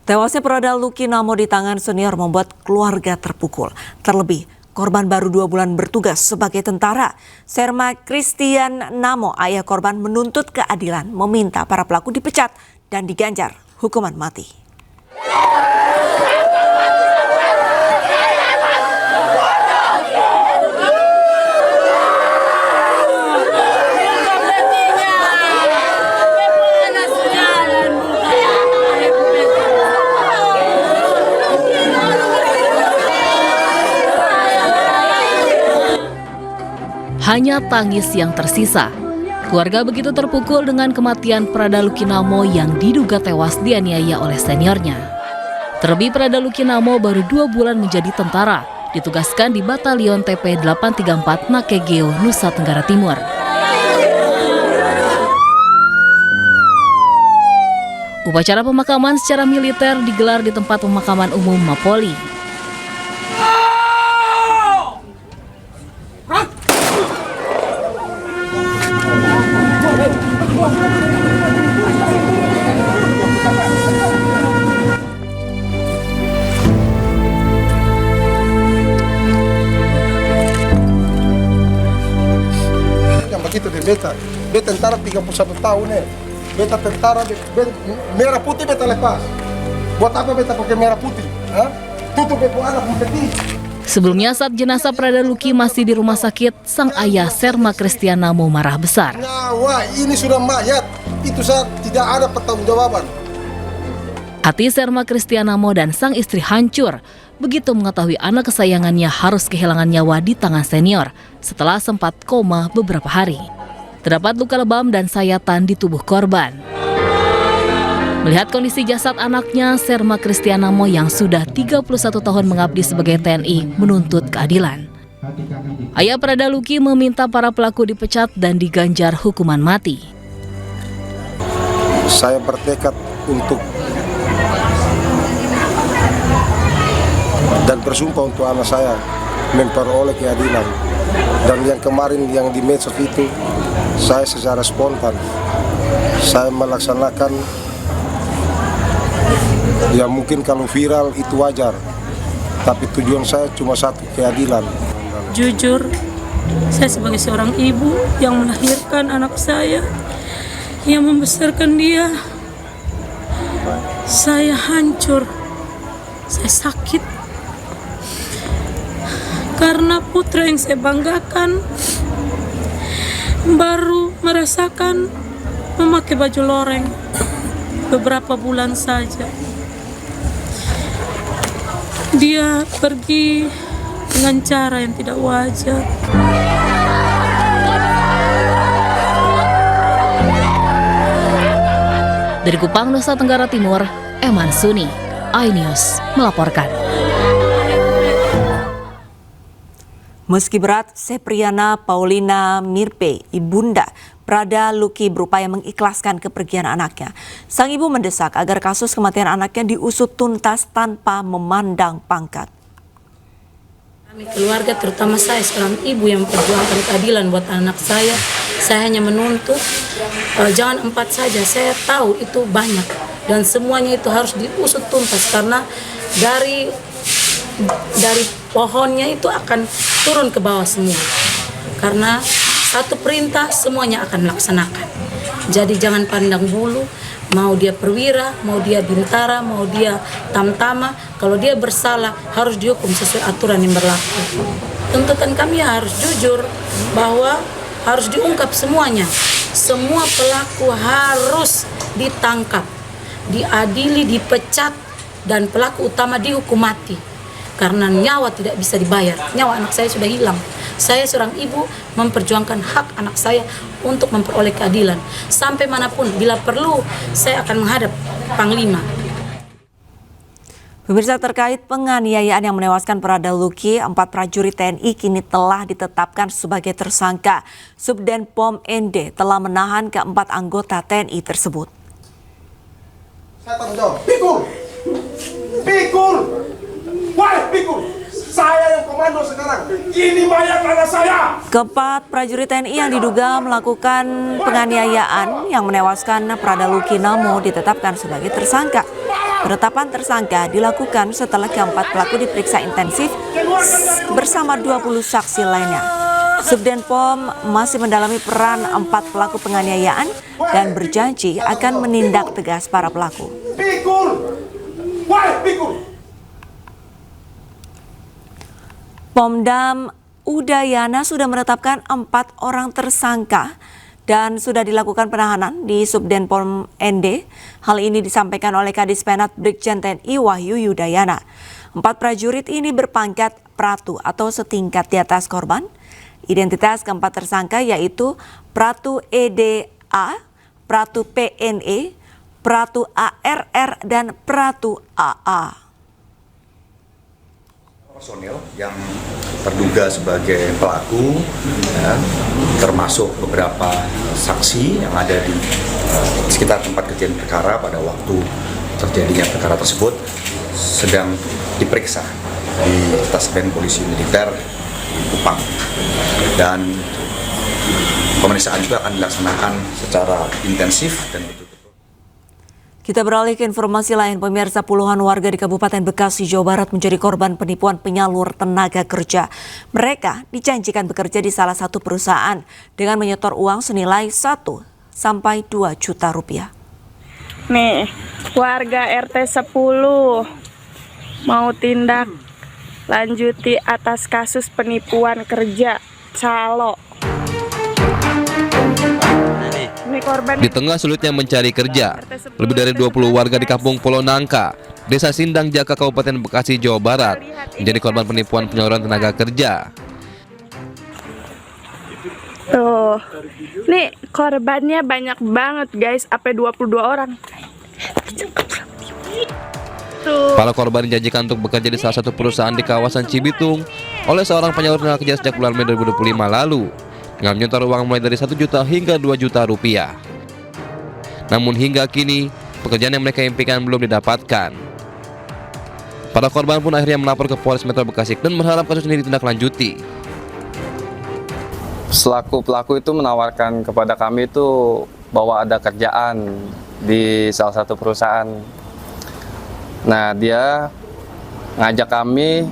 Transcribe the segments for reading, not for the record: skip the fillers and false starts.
Tewasnya Prada Luki Namo di tangan senior membuat keluarga terpukul. Terlebih, korban baru 2 bulan bertugas sebagai tentara. Serma Christian Namo, ayah korban, menuntut keadilan, meminta para pelaku dipecat dan diganjar hukuman mati. Hanya tangis yang tersisa. Keluarga begitu terpukul dengan kematian Prada Luki Namo yang diduga tewas dianiaya oleh seniornya. Terlebih Prada Luki Namo baru 2 bulan menjadi tentara, ditugaskan di Batalion TP 834 Nakegeo, Nusa Tenggara Timur. Upacara pemakaman secara militer digelar di tempat pemakaman umum Mapolri. Yang begitu di beta tentara 31 tahun ya. Beta tentara merah putih beta lepas. Buat apa beta pakai merah putih? Hah? Tutup beta anak mati. Sebelumnya saat jenazah Prada Luki masih di rumah sakit, sang ayah Serma Christian Namo marah besar. Nyawa ini sudah mayat, itu saat tidak ada pertanggungjawaban. Hati Serma Christian Namo dan sang istri hancur begitu mengetahui anak kesayangannya harus kehilangan nyawa di tangan senior setelah sempat koma beberapa hari. Terdapat luka lebam dan sayatan di tubuh korban. Melihat kondisi jasad anaknya, Serma Christian Namo yang sudah 31 tahun mengabdi sebagai TNI menuntut keadilan. Ayah Prada Luki meminta para pelaku dipecat dan diganjar hukuman mati. Saya bertekad untuk dan bersumpah untuk anak saya memperoleh keadilan. Dan yang kemarin yang di medsos itu, saya secara spontan, saya melaksanakan. Ya mungkin kalau viral itu wajar, tapi tujuan saya cuma satu, keadilan. Jujur, saya sebagai seorang ibu yang melahirkan anak saya, yang membesarkan dia, saya hancur, saya sakit. Karena putra yang saya banggakan baru merasakan memakai baju loreng beberapa bulan saja. Dia pergi dengan cara yang tidak wajar. Dari Kupang, Nusa Tenggara Timur, Eman Suni, iNews melaporkan. Meski berat, Sepriana Paulina Mirpe, ibunda Prada Luki, berupaya mengikhlaskan kepergian anaknya. Sang ibu mendesak agar kasus kematian anaknya diusut tuntas tanpa memandang pangkat. Kami keluarga, terutama saya seorang ibu yang memperjuangkan keadilan buat anak saya hanya menuntut jangan 4 saja. Saya tahu itu banyak dan semuanya itu harus diusut tuntas karena dari pohonnya itu akan turun ke bawah semua. Karena satu perintah semuanya akan melaksanakan. Jadi jangan pandang bulu, mau dia perwira, mau dia bintara, mau dia tamtama, kalau dia bersalah harus dihukum sesuai aturan yang berlaku. Tuntutan kami harus jujur bahwa harus diungkap semuanya. Semua pelaku harus ditangkap, diadili, dipecat, dan pelaku utama dihukum mati. Karena nyawa tidak bisa dibayar, nyawa anak saya sudah hilang. Saya seorang ibu memperjuangkan hak anak saya untuk memperoleh keadilan. Sampai manapun, bila perlu, saya akan menghadap Panglima. Pemirsa, terkait penganiayaan yang menewaskan Prada Luki, 4 prajurit TNI kini telah ditetapkan sebagai tersangka. Subden Pom ND telah menahan ke-4 anggota TNI tersebut. Saya tanggung jawab. Pikul! Pikul! Wah, pikul! Saya yang komando sekarang. Ini mayat anak saya. Keempat prajurit TNI yang diduga melakukan penganiayaan yang menewaskan Prada Luki Namo ditetapkan sebagai tersangka. Penetapan tersangka dilakukan setelah keempat pelaku diperiksa intensif bersama 20 saksi lainnya. Subden POM masih mendalami peran 4 pelaku penganiayaan dan berjanji akan menindak tegas para pelaku. Pomdam Udayana sudah menetapkan 4 orang tersangka dan sudah dilakukan penahanan di Subden POM ND. Hal ini disampaikan oleh Kadis Penat Brigjen TNI Wahyu Yudayana. 4 prajurit ini berpangkat pratu atau setingkat di atas korban. Identitas keempat tersangka yaitu Pratu EDA, Pratu PNE, Pratu ARR, dan Pratu AA. Personil yang terduga sebagai pelaku, ya, termasuk beberapa saksi yang ada di sekitar tempat kejadian perkara pada waktu terjadinya perkara tersebut sedang diperiksa di Taspen Polisi Militer Kupang, dan pemeriksaan juga akan dilaksanakan secara intensif dan betul-betul. Kita beralih ke informasi lain, pemirsa. Puluhan warga di Kabupaten Bekasi, Jawa Barat menjadi korban penipuan penyalur tenaga kerja. Mereka dijanjikan bekerja di salah satu perusahaan dengan menyetor uang senilai 1 sampai 2 juta rupiah. Nih, warga RT 10 mau tindak lanjuti atas kasus penipuan kerja calo. Di tengah sulitnya mencari kerja, lebih dari 20 warga di Kampung Pulau Nangka, Desa Sindang Jaka, Kabupaten Bekasi, Jawa Barat, menjadi korban penipuan penyaluran tenaga kerja. Tuh, nih korbannya banyak banget guys, sampai 22 orang. Tuh. Para korban dijanjikan untuk bekerja di salah satu perusahaan di kawasan Cibitung oleh seorang penyalur tenaga kerja sejak bulan Mei 2025 lalu, dengan menyetor uang mulai dari 1 juta hingga 2 juta rupiah. Namun hingga kini, pekerjaan yang mereka impikan belum didapatkan. Para korban pun akhirnya melapor ke Polres Metro Bekasi dan berharap kasus ini ditindaklanjuti. Selaku pelaku itu menawarkan kepada kami itu bahwa ada kerjaan di salah satu perusahaan. Nah, dia ngajak kami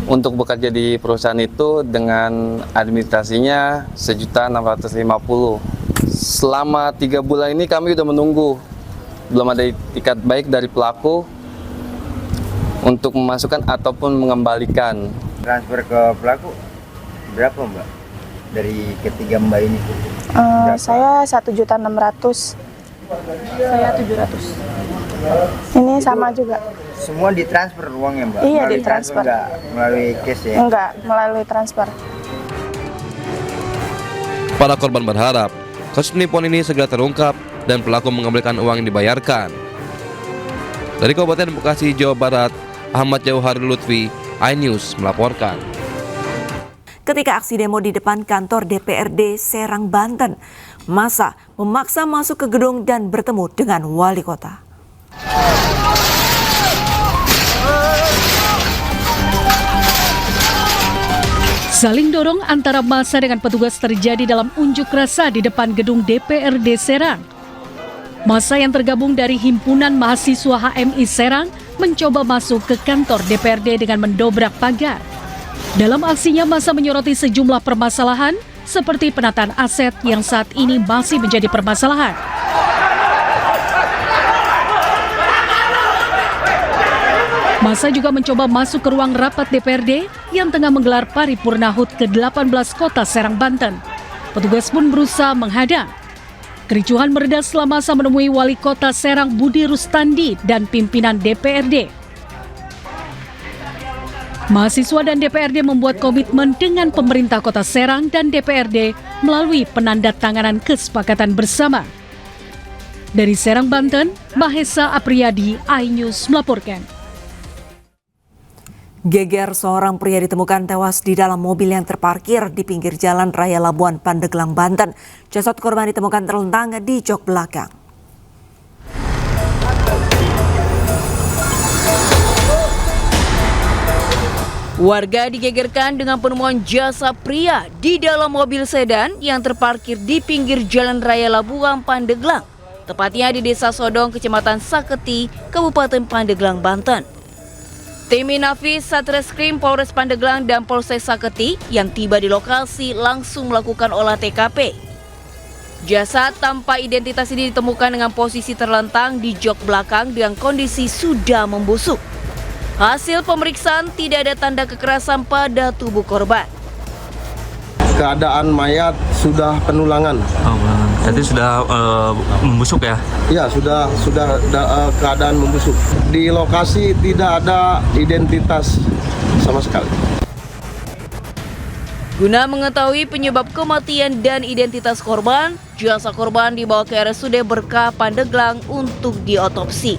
untuk bekerja di perusahaan itu dengan administrasinya 1.650.000. Selama 3 bulan ini kami sudah menunggu, belum ada itikat baik dari pelaku untuk memasukkan ataupun mengembalikan. Transfer ke pelaku berapa Mbak? Dari ketiga Mbak ini? Saya 1.600.000. Saya 700. Ini sama juga. Semua ditransfer uangnya Mbak? Iya, melalui ditransfer. Enggak melalui cash ya? Enggak, melalui transfer. Para korban berharap kasus penipuan ini segera terungkap dan pelaku mengembalikan uang yang dibayarkan. Dari Kabupaten Bekasi, Jawa Barat, Ahmad Jauhar Lutfi, iNews melaporkan. Ketika aksi demo di depan kantor DPRD Serang, Banten, massa memaksa masuk ke gedung dan bertemu dengan wali kota. Saling dorong antara massa dengan petugas terjadi dalam unjuk rasa di depan gedung DPRD Serang. Massa yang tergabung dari Himpunan Mahasiswa HMI Serang mencoba masuk ke kantor DPRD dengan mendobrak pagar. Dalam aksinya, massa menyoroti sejumlah permasalahan seperti penataan aset yang saat ini masih menjadi permasalahan. Massa juga mencoba masuk ke ruang rapat DPRD yang tengah menggelar paripurna HUT ke-18 Kota Serang, Banten. Petugas pun berusaha menghadang. Kericuhan mereda setelah massa menemui Wali Kota Serang Budi Rustandi dan pimpinan DPRD. Mahasiswa dan DPRD membuat komitmen dengan pemerintah Kota Serang dan DPRD melalui penandatanganan kesepakatan bersama. Dari Serang, Banten, Mahesa Apriyadi, iNews melaporkan. Geger seorang pria ditemukan tewas di dalam mobil yang terparkir di pinggir Jalan Raya Labuan Pandeglang, Banten. Jasad korban ditemukan terlentang di jok belakang. Warga digegerkan dengan penemuan jasad pria di dalam mobil sedan yang terparkir di pinggir Jalan Raya Labuan Pandeglang. tepatnya di Desa Sodong, Kecamatan Saketi, Kabupaten Pandeglang, Banten. Tim Inafis Satreskrim Polres Pandeglang dan Polsek Saketi yang tiba di lokasi langsung melakukan olah TKP. Jasad tanpa identitas ini ditemukan dengan posisi terlentang di jok belakang dengan kondisi sudah membusuk. Hasil pemeriksaan tidak ada tanda kekerasan pada tubuh korban. Keadaan mayat sudah penulangan. Jadi sudah membusuk ya? Ya, sudah keadaan membusuk. Di lokasi tidak ada identitas sama sekali. Guna mengetahui penyebab kematian dan identitas korban, jasad korban dibawa ke RSUD Berkah Pandeglang untuk diotopsi.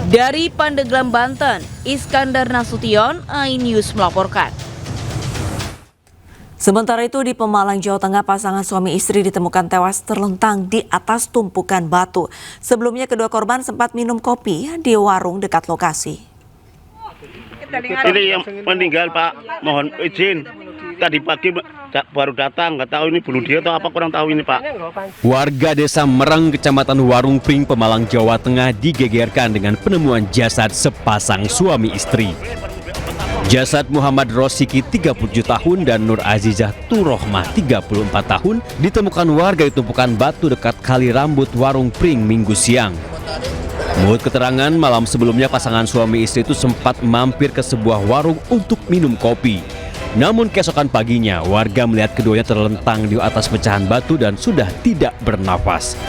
Dari Pandeglang, Banten, Iskandar Nasution, iNews melaporkan. Sementara itu di Pemalang, Jawa Tengah, pasangan suami istri ditemukan tewas terlentang di atas tumpukan batu. Sebelumnya kedua korban sempat minum kopi di warung dekat lokasi. Ini yang meninggal, Pak, mohon izin. Tadi pagi baru datang, nggak tahu ini bunuh diri atau apa, kurang tahu ini, Pak. Warga Desa Mereng, Kecamatan Warung Pring, Pemalang, Jawa Tengah digegerkan dengan penemuan jasad sepasang suami istri. Jasad Muhammad Rosiki 37 tahun dan Nur Azizah Turohmah 34 tahun ditemukan warga di tumpukan batu dekat Kali Rambut Warung Pring Minggu siang. Menurut keterangan, malam sebelumnya pasangan suami istri itu sempat mampir ke sebuah warung untuk minum kopi. Namun keesokan paginya warga melihat keduanya terlentang di atas pecahan batu dan sudah tidak bernafas.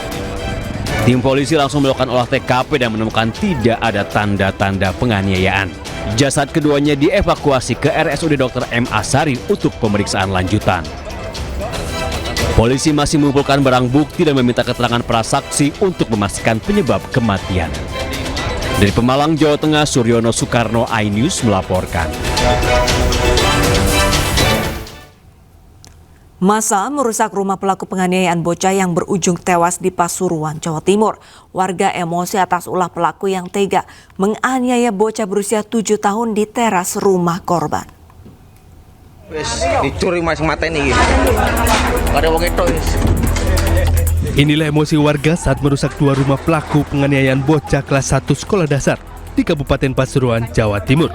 Tim polisi langsung melakukan olah TKP dan menemukan tidak ada tanda-tanda penganiayaan. Jasad keduanya dievakuasi ke RSUD Dr. M. Asari untuk pemeriksaan lanjutan. Polisi masih mengumpulkan barang bukti dan meminta keterangan prasaksi untuk memastikan penyebab kematian. Dari Pemalang, Jawa Tengah, Suryono Soekarno, iNews melaporkan. Massa merusak rumah pelaku penganiayaan bocah yang berujung tewas di Pasuruan, Jawa Timur. Warga emosi atas ulah pelaku yang tega menganiaya bocah berusia 7 tahun di teras rumah korban. Inilah emosi warga saat merusak dua rumah pelaku penganiayaan bocah kelas 1 sekolah dasar di Kabupaten Pasuruan, Jawa Timur.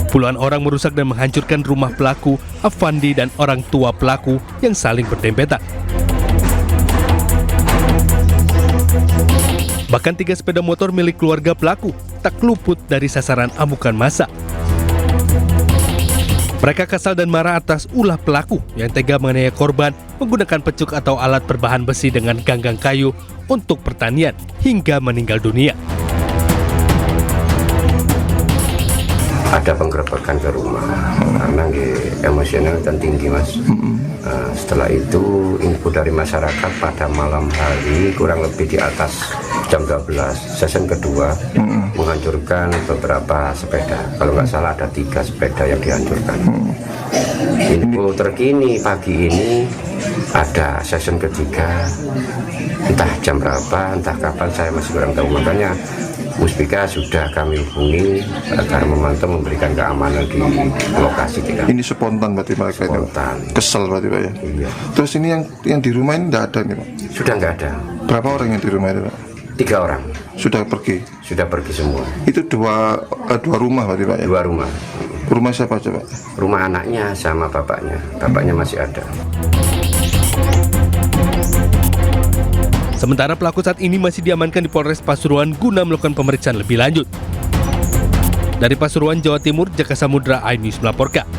Puluhan orang merusak dan menghancurkan rumah pelaku, Afandi dan orang tua pelaku yang saling berdempetan. Bahkan 3 sepeda motor milik keluarga pelaku tak luput dari sasaran amukan massa. Mereka kesal dan marah atas ulah pelaku yang tega menganiaya korban menggunakan pecuk atau alat berbahan besi dengan ganggang kayu untuk pertanian hingga meninggal dunia. Ada penggerebekan ke rumah karena emosional dan tinggi, Mas. Setelah itu info dari masyarakat pada malam hari kurang lebih di atas jam 12 sesi kedua menghancurkan beberapa sepeda. Kalau nggak salah ada 3 sepeda yang dihancurkan. Info terkini pagi ini ada sesi ketiga, entah jam berapa, entah kapan, saya masih kurang tahu. Makanya Muspika sudah kami hubungi agar memantau memberikan keamanan di lokasi kita. Ini spontan berarti mereka spontan. Itu kesel berarti Pak ya? Iya. Terus ini yang di rumah ini tidak ada nih Pak? Sudah nggak ada. Berapa orang yang di rumah itu Pak? 3 orang. Sudah pergi? Sudah pergi semua. Itu dua rumah berarti Pak ya? 2 rumah. Rumah siapa aja Pak? Rumah anaknya sama bapaknya. Bapaknya masih ada. Sementara pelaku saat ini masih diamankan di Polres Pasuruan guna melakukan pemeriksaan lebih lanjut. Dari Pasuruan, Jawa Timur, Jaka Samudra, iNews melaporkan.